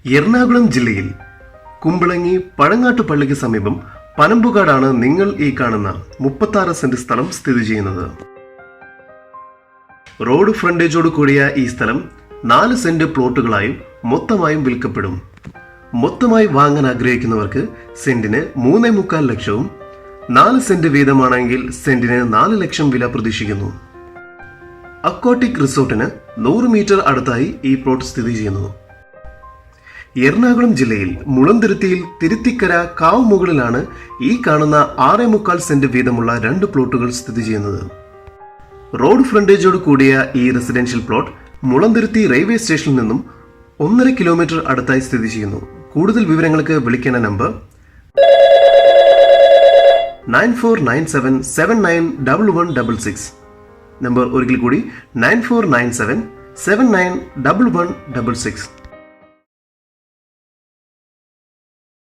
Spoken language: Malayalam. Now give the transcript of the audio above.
എറണാകുളം ജില്ലയിൽ കുമ്പളങ്ങി പഴങ്ങാട്ടുപള്ളിക്ക് സമീപം പനമ്പുകാടാണ് നിങ്ങൾ ഈ കാണുന്ന 36 സെന്റ് സ്ഥലം സ്ഥിതി ചെയ്യുന്നത്. റോഡ് ഫ്രണ്ടേജോട് കൂടിയ ഈ സ്ഥലം 4 സെന്റ് പ്ലോട്ടുകളായും മൊത്തമായും വിൽക്കപ്പെടും. മൊത്തമായി വാങ്ങാൻ ആഗ്രഹിക്കുന്നവർക്ക് സെന്റിന് 3.25 ലക്ഷവും 4 സെന്റ് വീതമാണെങ്കിൽ സെന്റിന് 4 ലക്ഷം വില പ്രതീക്ഷിക്കുന്നു. അക്വാട്ടിക് റിസോർട്ടിന് 100 മീറ്റർ അടുത്തായി ഈ പ്ലോട്ട് സ്ഥിതി ചെയ്യുന്നു. എറണാകുളം ജില്ലയിൽ മുളന്തുരുത്തിയിൽ തിരുത്തിക്കര കാവ് മുകളിലാണ് ഈ കാണുന്ന 6.25 സെന്റ് വീതമുള്ള 2 പ്ലോട്ടുകൾ സ്ഥിതി ചെയ്യുന്നത്. റോഡ് ഫ്രണ്ടേജോട് കൂടിയ ഈ റെസിഡൻഷ്യൽ പ്ലോട്ട് മുളന്തുരുത്തി റെയിൽവേ സ്റ്റേഷനിൽ നിന്നും 1.5 കിലോമീറ്റർ അടുത്തായി സ്ഥിതി ചെയ്യുന്നു. കൂടുതൽ വിവരങ്ങൾക്ക് വിളിക്കേണ്ട നമ്പർ 9497791166. നമ്പർ ഒരിക്കൽ കൂടി 9497791166.